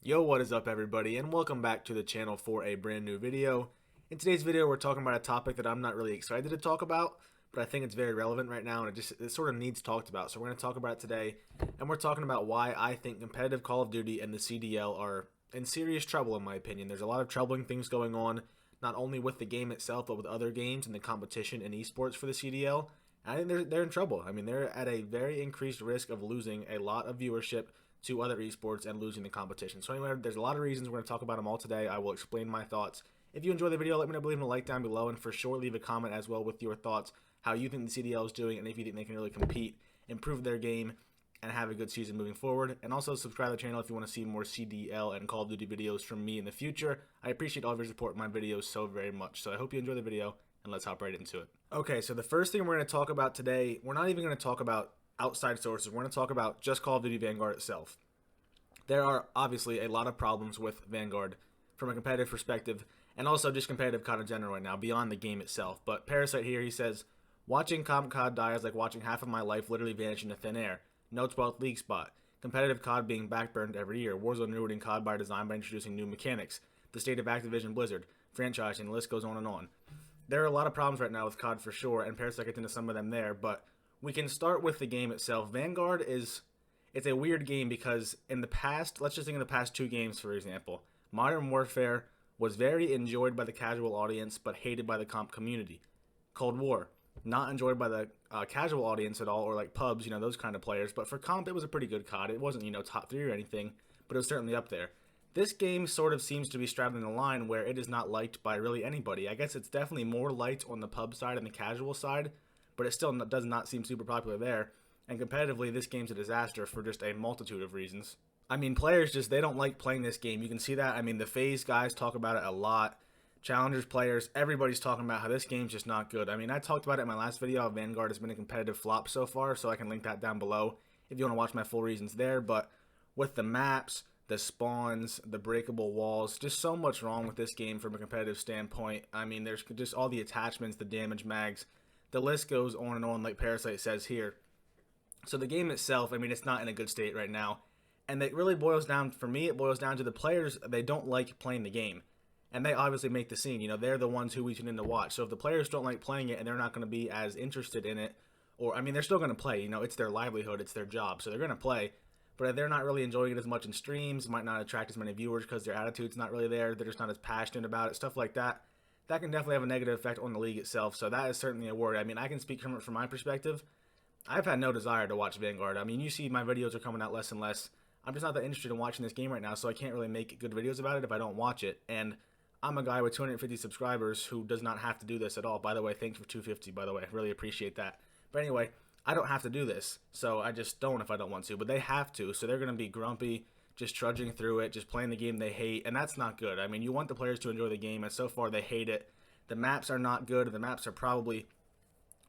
Yo, what is up everybody, and welcome back to the channel for a brand new video. In today's video, we're talking about a topic that I'm not really excited to talk about, but I think it's very relevant right now, and it sort of needs talked about. So we're going to talk about it today, and we're talking about why I think competitive Call of Duty and the CDL are in serious trouble in my opinion. There's a lot of troubling things going on, not only with the game itself, but with other games and the competition in esports for the CDL. And I think they're in trouble. I mean, they're at a very increased risk of losing a lot of viewership to other esports and losing the competition. So anyway, there's a lot of reasons. We're going to talk about them all today. I will explain my thoughts. If you enjoy the video, let me know, leaving a like down below, and for sure leave a comment as well with your thoughts, how you think the CDL is doing, and if you think they can really compete, improve their game, and have a good season moving forward. And also subscribe to the channel if you want to see more CDL and Call of Duty videos from me in the future. I appreciate all of your support in my videos so very much. So I hope you enjoy the video, and let's hop right into it. Okay, so the first thing we're going to talk about today, we're not even going to talk about outside sources. We're going to talk about just Call of Duty Vanguard itself. There are obviously a lot of problems with Vanguard from a competitive perspective, and also just competitive COD in general right now, beyond the game itself. But Parasite here, he says, watching comp COD die is like watching half of my life literally vanish into thin air. No 12th league spot. Competitive COD being backburned every year. Warzone ruining COD by design by introducing new mechanics. The state of Activision Blizzard. Franchising, the list goes on and on. There are a lot of problems right now with COD for sure, and Parasite gets into some of them there, but we can start with the game itself. Vanguard is... It's a weird game because in the past, let's just think of the past two games, for example. Modern Warfare was very enjoyed by the casual audience, but hated by the comp community. Cold War, not enjoyed by the casual audience at all, or like pubs, those kind of players. But for comp, it was a pretty good COD. It wasn't, top 3 or anything, but it was certainly up there. This game sort of seems to be straddling the line where it is not liked by really anybody. I guess it's definitely more liked on the pub side and the casual side, but it still does not seem super popular there. And competitively, this game's a disaster for just a multitude of reasons. I mean, players they don't like playing this game. You can see that. I mean, the FaZe guys talk about it a lot. Challengers players, everybody's talking about how this game's just not good. I mean, I talked about it in my last video how Vanguard has been a competitive flop so far, so I can link that down below if you want to watch my full reasons there. But with the maps, the spawns, the breakable walls, just so much wrong with this game from a competitive standpoint. I mean, there's just all the attachments, the damage mags. The list goes on and on, like Parasite says here. So the game itself, I mean, it's not in a good state right now. And it really boils down, for me, it boils down to the players, they don't like playing the game. And they obviously make the scene, they're the ones who we tune in to watch. So if the players don't like playing it and they're not going to be as interested in it, or, I mean, they're still going to play, it's their livelihood, it's their job, so they're going to play. But if they're not really enjoying it as much in streams, might not attract as many viewers because their attitude's not really there, they're just not as passionate about it, stuff like that. That can definitely have a negative effect on the league itself, so that is certainly a worry. I mean, I can speak from my perspective. I've had no desire to watch Vanguard. I mean, you see my videos are coming out less and less. I'm just not that interested in watching this game right now, so I can't really make good videos about it if I don't watch it. And I'm a guy with 250 subscribers who does not have to do this at all. By the way, thanks for 250, by the way. I really appreciate that. But anyway, I don't have to do this, so I just don't if I don't want to. But they have to, so they're going to be grumpy, just trudging through it, just playing the game they hate, and that's not good. I mean, you want the players to enjoy the game, and so far they hate it. The maps are not good. The maps are probably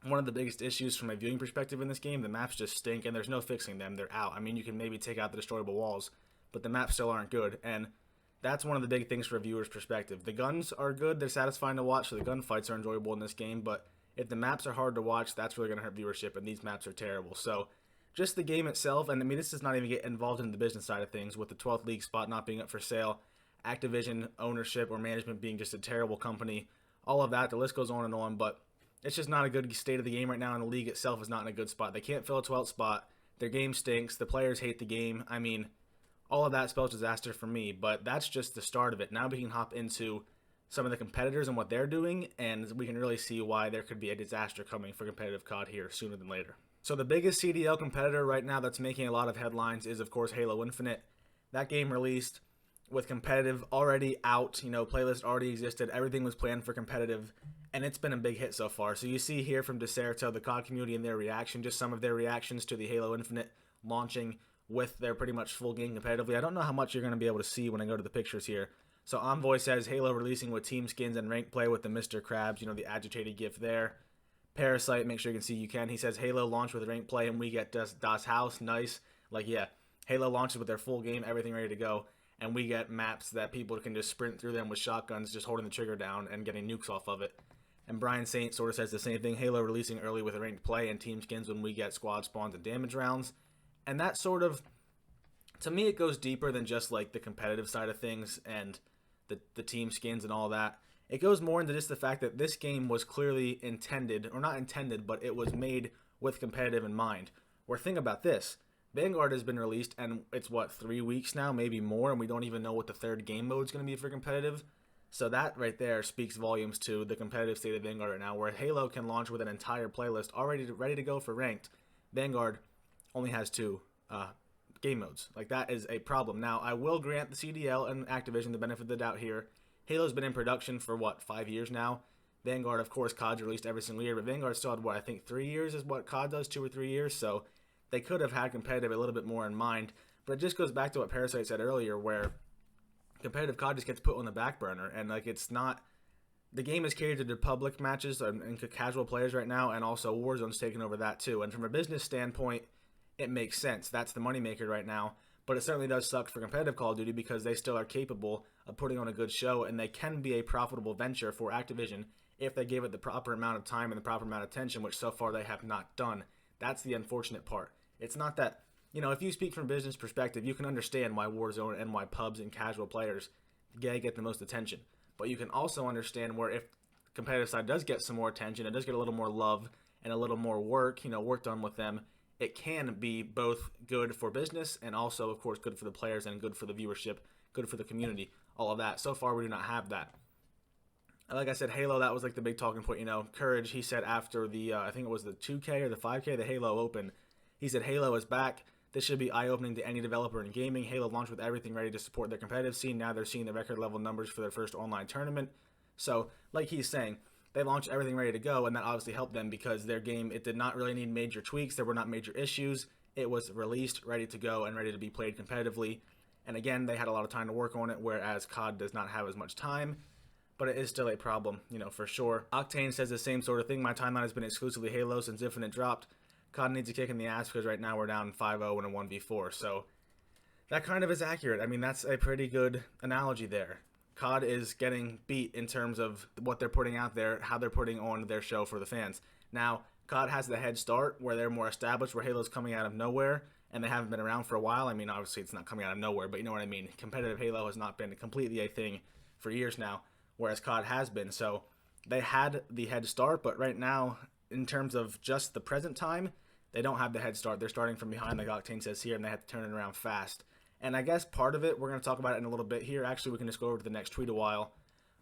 one of the biggest issues from a viewing perspective in this game. The maps just stink, and there's no fixing them. They're out. I mean, you can maybe take out the destroyable walls, but the maps still aren't good, and that's one of the big things for a viewer's perspective. The guns are good. They're satisfying to watch, so the gunfights are enjoyable in this game, but if the maps are hard to watch, that's really going to hurt viewership, and these maps are terrible. So just the game itself, and I mean, this does not even get involved in the business side of things, with the 12th league spot not being up for sale, Activision ownership or management being just a terrible company, all of that, the list goes on and on, but it's just not a good state of the game right now, and the league itself is not in a good spot. They can't fill a 12th spot. Their game stinks. The players hate the game. I mean, all of that spells disaster for me, but that's just the start of it. Now we can hop into some of the competitors and what they're doing, and we can really see why there could be a disaster coming for competitive COD here sooner than later. So the biggest CDL competitor right now that's making a lot of headlines is, of course, Halo Infinite. That game released with competitive already out, playlist already existed, everything was planned for competitive, and it's been a big hit so far. So you see here from Deserto, the COD community, and their reaction, just some of their reactions to the Halo Infinite launching with their pretty much full game competitively. I don't know how much you're going to be able to see when I go to the pictures here. So Envoy says Halo releasing with team skins and rank play with the Mr. Krabs, the agitated gif there. Parasite, make sure you can see you can. He says Halo launched with rank play and we get Das Haus, nice. Like, yeah, Halo launches with their full game, everything ready to go. And we get maps that people can just sprint through them with shotguns, just holding the trigger down and getting nukes off of it. And Brian Saint sort of says the same thing. Halo releasing early with a ranked play and team skins when we get squad spawns and damage rounds. And that sort of To me, it goes deeper than just like the competitive side of things and the team skins and all that. It goes more into just the fact that this game was clearly intended, or not intended, but it was made with competitive in mind. Where think about this. Vanguard has been released, and it's what, 3 weeks now, maybe more, and we don't even know what the third game mode is going to be for competitive. So that right there speaks volumes to the competitive state of Vanguard right now, where Halo can launch with an entire playlist already ready to go for ranked. Vanguard only has 2 game modes. Like, that is a problem. Now, I will grant the CDL and Activision the benefit of the doubt here. Halo's been in production for, what, 5 years now? Vanguard, of course, COD's released every single year, but Vanguard still had, what, I think 3 years is what COD does, 2 or 3 years, so they could have had competitive a little bit more in mind. But it just goes back to what Parasite said earlier, where competitive COD just gets put on the back burner, and, like, it's not... The game is catered to public matches and casual players right now, and also Warzone's taking over that, too. And from a business standpoint, it makes sense. That's the moneymaker right now. But it certainly does suck for competitive Call of Duty because they still are capable of putting on a good show, and they can be a profitable venture for Activision if they give it the proper amount of time and the proper amount of attention, which so far they have not done. That's the unfortunate part. It's not that, if you speak from a business perspective, you can understand why Warzone and why pubs and casual players get the most attention. But you can also understand where if competitive side does get some more attention, it does get a little more love and a little more work, work done with them, it can be both good for business and also, of course, good for the players and good for the viewership, good for the community, all of that. So far, we do not have that. Like I said, Halo, that was like the big talking point, Courage, he said after the, I think it was the 2K or the 5K, the Halo Open, he said Halo is back. This should be eye-opening to any developer in gaming. Halo launched with everything ready to support their competitive scene. Now they're seeing the record-level numbers for their first online tournament. So, like he's saying, they launched everything ready to go, and that obviously helped them because their game, it did not really need major tweaks. There were not major issues. It was released, ready to go, and ready to be played competitively. And again, they had a lot of time to work on it, whereas COD does not have as much time. But it is still a problem, for sure. Octane says the same sort of thing. My timeline has been exclusively Halo since Infinite dropped. COD needs a kick in the ass because right now we're down 5-0 in a 1v4. So that kind of is accurate. I mean, that's a pretty good analogy there. COD is getting beat in terms of what they're putting out there, how they're putting on their show for the fans. Now, COD has the head start where they're more established, where Halo's coming out of nowhere, and they haven't been around for a while. I mean, obviously it's not coming out of nowhere, but you know what I mean. Competitive Halo has not been completely a thing for years now, whereas COD has been. So they had the head start, but right now, in terms of just the present time, they don't have the head start. They're starting from behind, like Octane says here, and they have to turn it around fast. And I guess part of it, we're going to talk about it in a little bit here. Actually, we can just go over to the next tweet a while,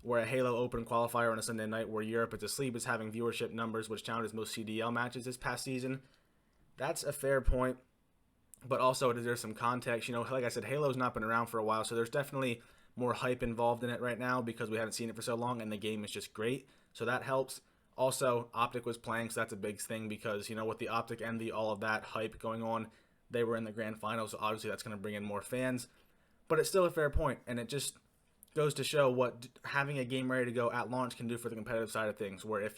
where a Halo Open qualifier on a Sunday night where Europe is asleep is having viewership numbers which counted as most CDL matches this past season. That's a fair point, but also there's some context. Like I said, Halo's not been around for a while, so there's definitely more hype involved in it right now because we haven't seen it for so long, and the game is just great, so that helps. Also, Optic was playing, so that's a big thing because, with the Optic and all of that hype going on, they were in the grand finals, so obviously that's going to bring in more fans. But it's still a fair point, and it just goes to show what having a game ready to go at launch can do for the competitive side of things, where if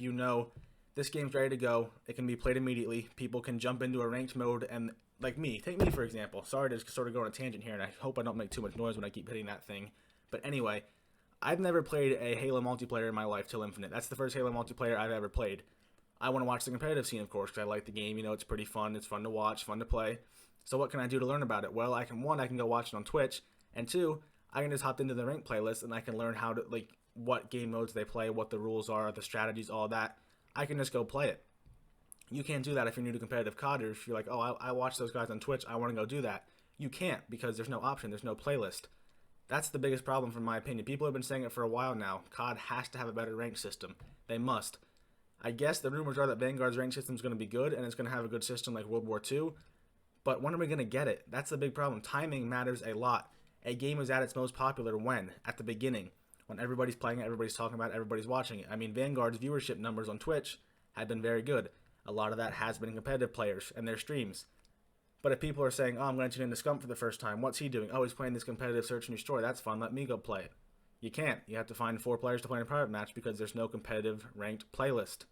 this game's ready to go, it can be played immediately, people can jump into a ranked mode, and like me, take me for example, sorry to sort of go on a tangent here, and I hope I don't make too much noise when I keep hitting that thing, but anyway, I've never played a Halo multiplayer in my life till Infinite. That's the first Halo multiplayer I've ever played. I want to watch the competitive scene, of course, because I like the game. It's pretty fun. It's fun to watch, fun to play. So what can I do to learn about it? Well, I can go watch it on Twitch, and 2, I can just hop into the ranked playlist, and I can learn how to, what game modes they play, what the rules are, the strategies, all that. I can just go play it. You can't do that if you're new to competitive COD, or if you're like, oh, I watch those guys on Twitch, I want to go do that. You can't, because there's no option, there's no playlist. That's the biggest problem from my opinion. People have been saying it for a while now. COD has to have a better rank system. They must. I guess the rumors are that Vanguard's rank system is going to be good, and it's going to have a good system like World War II. But when are we going to get it? That's the big problem. Timing matters a lot. A game is at its most popular when? At the beginning. When everybody's playing it, everybody's talking about it, everybody's watching it. I mean, Vanguard's viewership numbers on Twitch have been very good. A lot of that has been competitive players and their streams. But if people are saying, oh, I'm going to tune into Scump for the first time, what's he doing? Oh, he's playing this competitive search and destroy. That's fun. Let me go play it. You can't. You have to find 4 players to play in a private match because there's no competitive ranked playlist.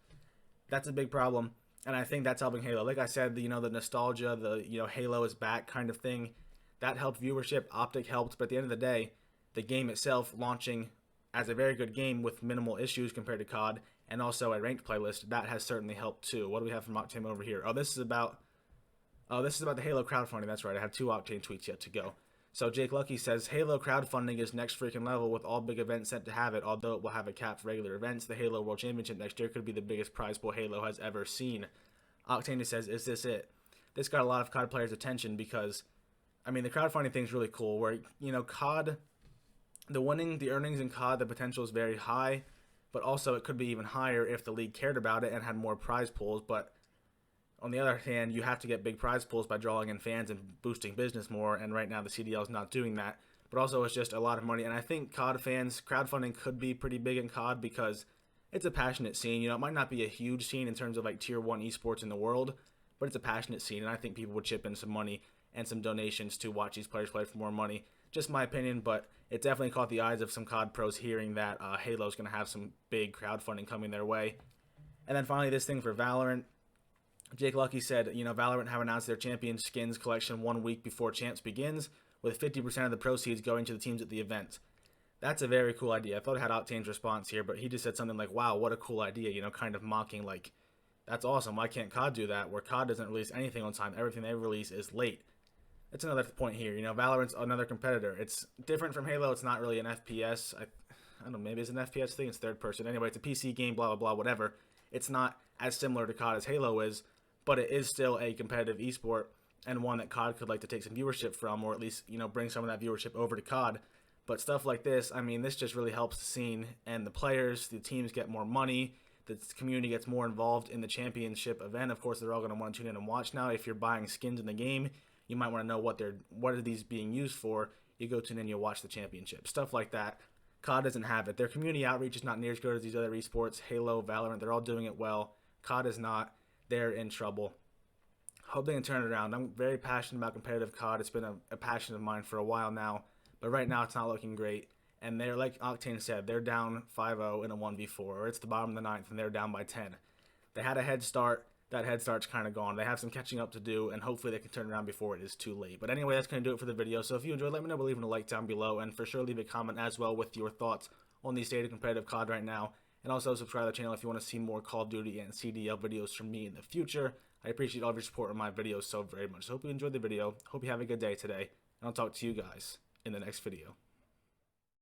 That's a big problem, and I think that's helping Halo. Like I said, the nostalgia, Halo is back kind of thing, that helped viewership. Optic helped, but at the end of the day, the game itself launching as a very good game with minimal issues compared to COD, and also a ranked playlist, that has certainly helped too. What do we have from Octane over here? Oh, this is about Oh, this is about the Halo crowdfunding. That's right. I have 2 Octane tweets yet to go. So Jake Lucky says, Halo crowdfunding is next freaking level with all big events set to have it. Although it will have a cap for regular events, the Halo World Championship next year could be the biggest prize pool Halo has ever seen. Octane says, is this it? This got a lot of COD players' attention because, I mean, the crowdfunding thing is really cool where, you know, COD, the earnings in COD, the potential is very high, but also it could be even higher if the league cared about it and had more prize pools. But on the other hand, you have to get big prize pools by drawing in fans and boosting business more, and right now the CDL is not doing that. But also it's just a lot of money, and I think COD fans, crowdfunding could be pretty big in COD because it's a passionate scene. You know, it might not be a huge scene in terms of like tier 1 esports in the world, but it's a passionate scene, and I think people would chip in some money and some donations to watch these players play for more money. Just my opinion, but it definitely caught the eyes of some COD pros hearing that Halo's going to have some big crowdfunding coming their way. And then finally, this thing for Valorant. Jake Lucky said, you know, Valorant have announced their champion skins collection 1 week before Champs begins, with 50% of the proceeds going to the teams at the event. That's a very cool idea. I thought I had Octane's response here, but he just said something like, wow, what a cool idea, you know, kind of mocking, like, that's awesome. Why can't COD do that? Where COD doesn't release anything on time. Everything they release is late. That's another point here. You know, Valorant's another competitor. It's different from Halo. It's not really an FPS. I don't know, maybe it's an FPS thing. It's third person. Anyway, it's a PC game, blah, blah, blah, whatever. It's not as similar to COD as Halo is, but it is still a competitive esport and one that COD could like to take some viewership from, or at least, you know, bring some of that viewership over to COD. But stuff like this, I mean, this just really helps the scene, and the players, the teams get more money, the community gets more involved in the championship event. Of course, they're all going to want to tune in and watch now. If you're buying skins in the game, you might want to know what are these being used for. You go tune in, you'll watch the championship. Stuff like that. COD doesn't have it. Their community outreach is not near as good as these other esports. Halo, Valorant, they're all doing it well. COD is not. They're in trouble. Hope they can turn it around. I'm very passionate about competitive COD. It's been a passion of mine for a while now. But right now, it's not looking great. And they're, like Octane said, they're down 5-0 in a 1v4. Or it's the bottom of the 9th, and they're down by 10. They had a head start. That head start's kind of gone. They have some catching up to do, and hopefully they can turn it around before it is too late. But anyway, that's going to do it for the video. So if you enjoyed, let me know by leaving a like down below. And for sure, leave a comment as well with your thoughts on the state of competitive COD right now. And also subscribe to the channel if you want to see more Call of Duty and CDL videos from me in the future. I appreciate all of your support on my videos so very much. So hope you enjoyed the video. Hope you have a good day today. And I'll talk to you guys in the next video.